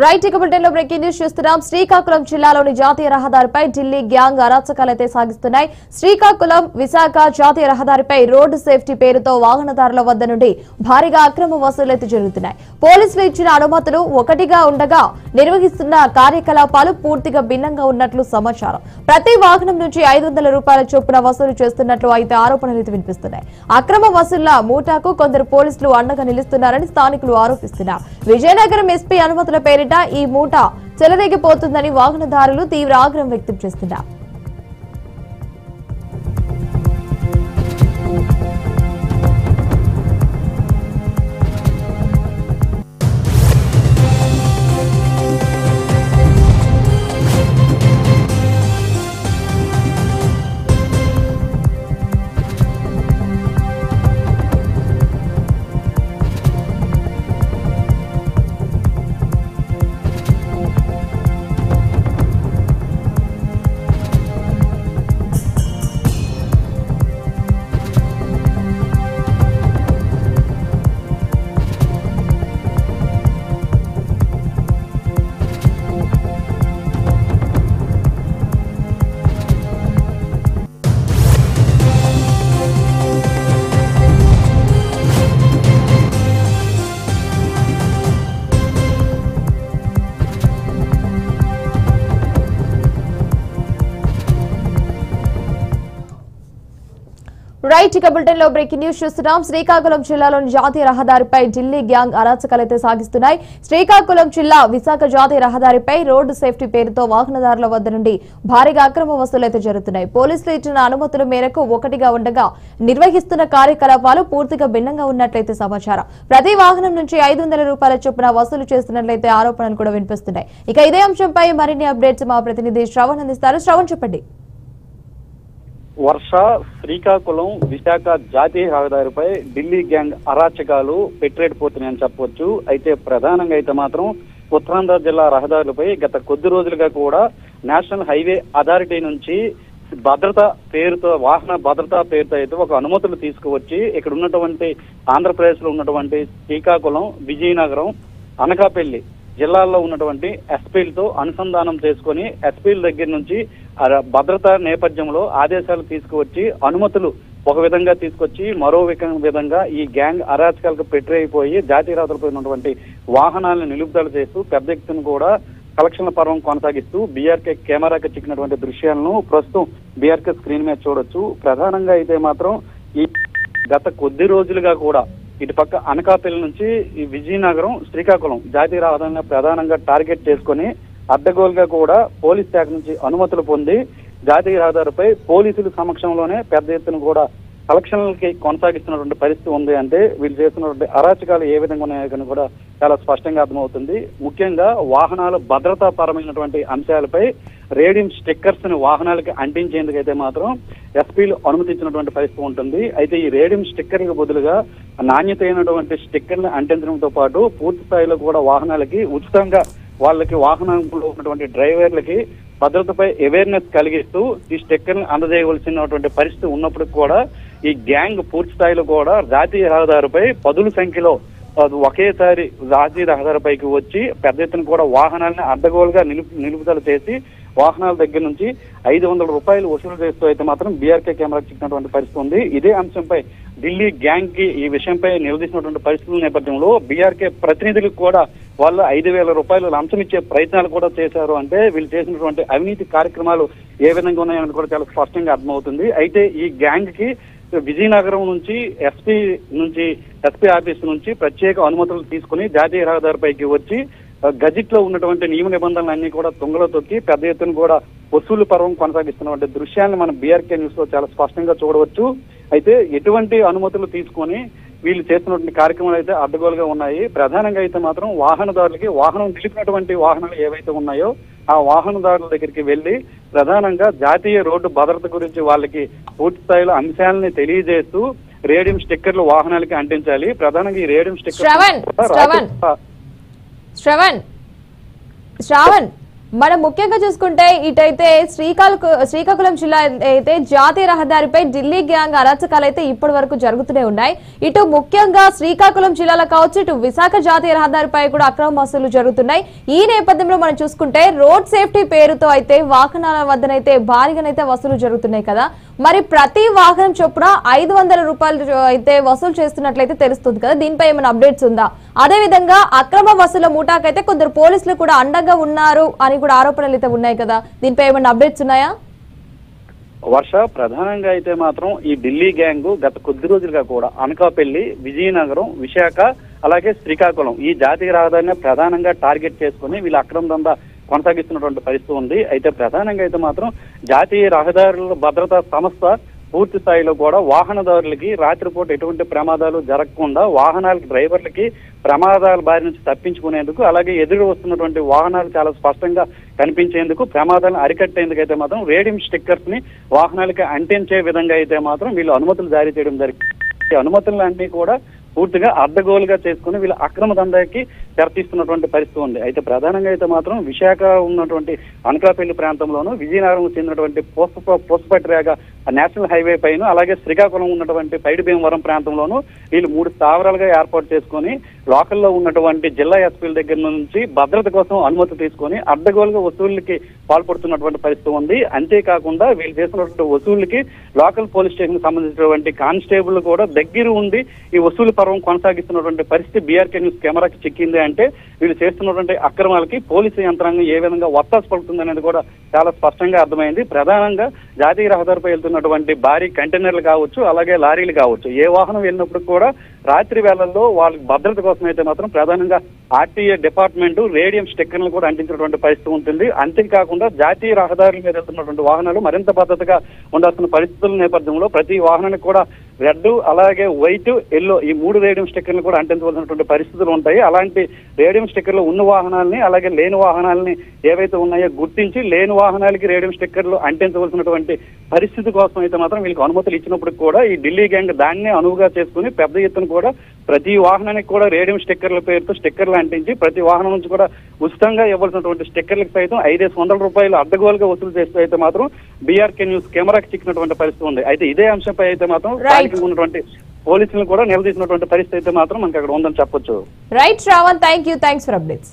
Right ఇక bulletin లో breaking news చూస్తున్నాం. శ్రీకాకుళం జిల్లాలోని జాతీయ రహదారిపై ఢిల్లీ గ్యాంగ్ అరాచకాలైతే సాగిస్తున్నాయి. శ్రీకాకుళం విశాఖ జాతీయ రహదారిపై రోడ్డు సేఫ్టీ పేరుతో వాహనదారుల వద్ద నుండి భారీగా అక్రమ వసూలైతే జరుగుతున్నాయి. పోలీసులు ఇచ్చిన అనుమతులు ఒకటిగా ఉండగా నిర్వహిస్తున్న కార్యకలాపాలు పూర్తిగా భిన్నంగా ఉన్నట్లు సమాచారం. ప్రతి వాహనం నుంచి 500 రూపాయల చొప్పున వసూలు చేస్తున్నట్లు అయితే ఆరోపణలు వినిపిస్తున్నాయి. అక్రమ వసూళ్ల మూటాకు కొందరు పోలీసులు అండగా నిలుస్తున్నారని స్థానికులు ఆరోపిస్తున్నారు. విజయనగరం ఎస్పీ అనుమతుల పేరిట ఈ మూట చెలరేగిపోతుందని వాహనదారులు తీవ్ర ఆగ్రహం వ్యక్తం చేస్తున్నారు. రైట్ ఇక బులెటిన్ లో బ్రేకింగ్ న్యూస్ చూస్తున్నాం. శ్రీకాకుళం జిల్లాలోని జాతీయ రహదారిపై ఢిల్లీ గ్యాంగ్ అరాచకాలైతే సాగిస్తున్నాయి. శ్రీకాకుళం జిల్లా విశాఖ జాతీయ రహదారిపై రోడ్డు సేఫ్టీ పేరుతో వాహనదారుల వద్ద నుండి భారీగా అక్రమ వసూలైతే జరుగుతున్నాయి. పోలీసులు ఇచ్చిన అనుమతుల మేరకు ఒకటిగా ఉండగా నిర్వహిస్తున్న కార్యకలాపాలు పూర్తిగా భిన్నంగా ఉన్నట్లయితే సమాచారం. ప్రతి వాహనం నుంచి 500 రూపాయల చొప్పున వసూలు చేస్తున్నట్లయితే ఆరోపణలు కూడా వినిపిస్తున్నాయి. ఇక ఇదే అంశంపై మరిన్ని అప్డేట్స్ మా ప్రతినిధి శ్రవణ్ అందిస్తారు. శ్రవణ్ చెప్పండి. వర్ష శ్రీకాకుళం విశాఖ జాతీయ రహదారిపై ఢిల్లీ గ్యాంగ్ అరాచకాలు పెట్టేడిపోతున్నాయని చెప్పవచ్చు. అయితే ప్రధానంగా అయితే మాత్రం ఉత్తరాంధ్ర జిల్లా రహదారులపై గత కొద్ది రోజులుగా కూడా నేషనల్ హైవే అథారిటీ నుంచి భద్రత పేరుతో వాహన భద్రతా పేరుతో అయితే ఒక అనుమతులు తీసుకువచ్చి ఇక్కడ ఉన్నటువంటి ఆంధ్రప్రదేశ్ లో ఉన్నటువంటి శ్రీకాకుళం, విజయనగరం, అనకాపల్లి జిల్లాల్లో ఉన్నటువంటి ఎస్పీలతో అనుసంధానం చేసుకుని ఎస్పీల దగ్గర నుంచి భద్రతా నేపథ్యంలో ఆదేశాలు తీసుకువచ్చి అనుమతులు ఒక విధంగా తీసుకొచ్చి మరో విధంగా ఈ గ్యాంగ్ అరాచకాలకు పెట్టిపోయి జాతీయ రహదారిపై ఉన్నటువంటి వాహనాలను నిలుపుదల చేస్తూ పెద్ద ఎత్తున కూడా కలెక్షన్ల పర్వం కొనసాగిస్తూ బీఆర్కే కెమెరాకి చిక్కినటువంటి దృశ్యాలను ప్రస్తుతం బీఆర్కే స్క్రీన్ మీద చూడొచ్చు. ప్రధానంగా అయితే మాత్రం ఈ గత కొద్ది రోజులుగా కూడా ఇటు పక్క అనకాపల్లి నుంచి ఈ విజయనగరం, శ్రీకాకుళం జాతీయ రహదారిని ప్రధానంగా టార్గెట్ చేసుకుని అడ్డగోలుగా కూడా పోలీస్ శాఖ నుంచి అనుమతులు పొంది జాతీయ రహదారిపై పోలీసుల సమక్షంలోనే పెద్ద ఎత్తున కూడా కలెక్షన్లకి కొనసాగిస్తున్నటువంటి పరిస్థితి ఉంది. అంటే వీళ్ళు చేస్తున్నటువంటి అరాచకాలు ఏ విధంగా ఉన్నాయో కూడా చాలా స్పష్టంగా అర్థమవుతుంది. ముఖ్యంగా వాహనాల భద్రతా పరమైనటువంటి అంశాలపై రేడియం స్టిక్కర్స్ ని వాహనాలకి అంటించేందుకైతే మాత్రం ఎస్పీలు అనుమతించినటువంటి పరిస్థితి ఉంటుంది. అయితే ఈ రేడియం స్టిక్కర్ కి బదులుగా నాణ్యత అయినటువంటి స్టిక్కర్ ని అంటించడంతో పాటు పూర్తి స్థాయిలో కూడా వాహనాలకి ఉచితంగా వాళ్ళకి వాహనంలో ఉన్నటువంటి డ్రైవర్లకి భద్రతపై అవేర్నెస్ కలిగిస్తూ ఈ స్టిక్కర్ ని అందజేయవలసినటువంటి పరిస్థితి ఉన్నప్పటికీ కూడా ఈ గ్యాంగ్ పూర్తి స్థాయిలో కూడా జాతీయ రహదారిపై పదుల సంఖ్యలో ఒకేసారి జాతీయ రహదారిపైకి వచ్చి పెద్ద ఎత్తున కూడా వాహనాలను అడ్డగోలుగా నిలుపుదల చేసి వాహనాల దగ్గర నుంచి 500 రూపాయలు వసూలు చేస్తూ అయితే మాత్రం బీఆర్కే కెమెరా చిక్కినటువంటి పరిస్థితి ఉంది. ఇదే అంశంపై ఢిల్లీ గ్యాంగ్ కి ఈ విషయంపై నిలదీసినటువంటి పరిస్థితుల నేపథ్యంలో బీఆర్కే ప్రతినిధులకు కూడా వాళ్ళు 5,000 రూపాయలు లంచం ఇచ్చే ప్రయత్నాలు కూడా చేశారు. అంటే వీళ్ళు చేసినటువంటి అవినీతి కార్యక్రమాలు ఏ విధంగా ఉన్నాయని కూడా చాలా స్పష్టంగా అర్థమవుతుంది. అయితే ఈ గ్యాంగ్ కి విజయనగరం నుంచి ఎస్పీ ఆఫీస్ నుంచి ప్రత్యేక అనుమతులు తీసుకుని జాతీయ రహదారిపైకి వచ్చి గజెట్ లో ఉన్నటువంటి నియమ నిబంధనలు అన్ని కూడా తుంగలో తొక్కి పెద్ద ఎత్తున కూడా వసూలు పర్వం కొనసాగిస్తున్నటువంటి దృశ్యాన్ని మనం బీఆర్కే న్యూస్ లో చాలా స్పష్టంగా చూడవచ్చు. అయితే ఎటువంటి అనుమతులు తీసుకొని వీళ్ళు చేస్తున్నటువంటి కార్యక్రమాలు అయితే అడ్డగోలుగా ఉన్నాయి. ప్రధానంగా అయితే మాత్రం వాహనదారులకి వాహనం నిలిపినటువంటి వాహనాలు ఏవైతే ఉన్నాయో ఆ వాహనదారుల దగ్గరికి వెళ్లి ప్రధానంగా జాతీయ రోడ్డు భద్రత గురించి వాళ్ళకి పూర్తి స్థాయిలో అంశాలని తెలియజేస్తూ రేడియం స్టిక్కర్లు వాహనాలకి అంటించాలి. ప్రధానంగా ఈ రేడియం స్టిక్కర్ మనం ముఖ్యంగా చూసుకుంటే ఇటైతే శ్రీకాకుళం జిల్లా అయితే జాతీయ రహదారిపై ఢిల్లీ గ్యాంగ్ అరాచకాలు అయితే ఇప్పటి వరకు జరుగుతూనే ఉన్నాయి. ఇటు ముఖ్యంగా శ్రీకాకుళం జిల్లాలో కావచ్చు, ఇటు విశాఖ జాతీయ రహదారిపై కూడా అక్రమ వసూలు జరుగుతున్నాయి. ఈ నేపథ్యంలో మనం చూసుకుంటే రోడ్ సేఫ్టీ పేరుతో అయితే వాహనాల వద్దనైతే భారీగానైతే వసూలు జరుగుతున్నాయి కదా. మరి ప్రతి వాహనం చొప్పున 500 రూపాయలు అయితే వసూలు చేస్తున్నట్లయితే తెలుస్తుంది కదా. దీనిపై ఏమైనా అప్డేట్స్ ఉందా? అదే విధంగా అక్రమ వసూల ముఠాకైతే కొందరు పోలీసులు కూడా అండగా ఉన్నారు అని కూడా ఆరోపణలు అయితే ఉన్నాయి కదా. దీనిపై ఏమైనా అప్డేట్స్ ఉన్నాయా? వర్ష, ప్రధానంగా అయితే మాత్రం ఈ ఢిల్లీ గ్యాంగ్ గత కొద్ది రోజులుగా కూడా అనకాపల్లి, విజయనగరం, విశాఖ అలాగే శ్రీకాకుళం ఈ జాతీయ రహదారిని ప్రధానంగా టార్గెట్ చేసుకుని వీళ్ళు అక్రమ దందా కొనసాగిస్తున్నటువంటి పరిస్థితి ఉంది. అయితే ప్రధానంగా అయితే మాత్రం జాతీయ రహదారుల భద్రతా సంస్థ పూర్తి స్థాయిలో కూడా వాహనదారులకి రాత్రిపూట ఎటువంటి ప్రమాదాలు జరగకుండా వాహనాలకి డ్రైవర్లకి ప్రమాదాల బారి నుంచి తప్పించుకునేందుకు, అలాగే ఎదురు వస్తున్నటువంటి వాహనాలు చాలా స్పష్టంగా కనిపించేందుకు, ప్రమాదాలను అరికట్టేందుకు అయితే మాత్రం రేడియం స్టిక్కర్స్ ని వాహనాలకి అంటించే విధంగా అయితే మాత్రం వీళ్ళు అనుమతులు జారీ చేయడం జరిగింది. ఈ అనుమతులన్నీ కూడా పూర్తిగా అడ్డగోలుగా చేసుకుని వీళ్ళు అక్రమ దందాకి తెరతీస్తున్నటువంటి పరిస్థితి ఉంది. అయితే ప్రధానంగా అయితే మాత్రం విశాఖ ఉన్నటువంటి అనకాపల్లి ప్రాంతంలోను, విజయనగరం చెందినటువంటి పోసపట్టిరేగ నేషనల్ హైవే పైన, అలాగే శ్రీకాకుళం ఉన్నటువంటి పైడి భీమవరం ప్రాంతంలోను వీళ్ళు 3 స్థావరాలుగా ఏర్పాటు చేసుకుని లోకల్లో ఉన్నటువంటి జిల్లా ఎస్పీల దగ్గర నుంచి భద్రత కోసం అనుమతి తీసుకొని అడ్డగోలుగా వసూళ్లకి పాల్పడుతున్నటువంటి పరిస్థితి ఉంది. అంతేకాకుండా వీళ్ళు చేస్తున్నటువంటి వసూళ్లకి లోకల్ పోలీస్ స్టేషన్ సంబంధించినటువంటి కానిస్టేబుల్ కూడా దగ్గర ఉండి ఈ వసూలు పర్వం కొనసాగిస్తున్నటువంటి పరిస్థితి బీఆర్కే న్యూస్ కెమెరాకి చిక్కింది. అంటే వీళ్ళు చేస్తున్నటువంటి అక్రమాలకి పోలీసు యంత్రాంగం ఏ విధంగా ఒత్తాసు పడుతుంది అనేది కూడా చాలా స్పష్టంగా అర్థమైంది. ప్రధానంగా జాతీయ రహదారిపై వెళ్తున్నటువంటి భారీ కంటైనర్లు కావచ్చు, అలాగే లారీలు కావచ్చు, ఏ వాహనం వెళ్ళినప్పుడు కూడా రాత్రి వేళల్లో వాళ్ళకి భద్రత కోసం అయితే మాత్రం ప్రధానంగా ఆర్టీఏ డిపార్ట్మెంట్ రేడియం స్టిక్కర్లు కూడా అంటించినటువంటి పరిస్థితి ఉంటుంది. అంతేకాకుండా జాతీయ రహదారుల మీద వెళ్తున్నటువంటి వాహనాలు మరింత భద్రతగా ఉండాల్సిన పరిస్థితుల నేపథ్యంలో ప్రతి వాహనానికి కూడా రెడ్, అలాగే వైట్, ఎల్లో ఈ 3 రేడియం స్టిక్కర్లు కూడా అంటించవలసినటువంటి పరిస్థితులు ఉంటాయి. అలాంటి రేడియం స్టిక్కర్లు ఉన్న వాహనాలని, అలాగే లేని వాహనాలని ఏవైతే ఉన్నాయో గుర్తించి లేని వాహనాలకి రేడియం స్టిక్కర్లు అంటించవలసినటువంటి పరిస్థితి కోసం అయితే మాత్రం వీళ్ళకి అనుమతులు ఇచ్చినప్పుడు కూడా ఈ ఢిల్లీ గ్యాంగ్ దాన్నే అనువుగా చేసుకుని పెద్ద ఎత్తున కూడా ప్రతి వాహనానికి కూడా రేడియం స్టిక్కర్ల పేరుతో స్టిక్కర్లు అంటించి ప్రతి వాహనం నుంచి కూడా ఉచితంగా ఇవ్వాల్సినటువంటి స్టిక్కర్లకు సైతం 500 రూపాయలు అడ్డగోలుగా వసూలు చేస్తూ అయితే మాత్రం బీఆర్కే న్యూస్ కెమెరాకి చిక్కినటువంటి పరిస్థితి ఉంది. అయితే ఇదే అంశంపై అయితే మాత్రం ఉన్నటువంటి పోలీసులు కూడా నిలదీసినటువంటి పరిస్థితి అయితే మాత్రం మనకి అక్కడ ఉందని చెప్పొచ్చు. Right Shravan, thanks for updates.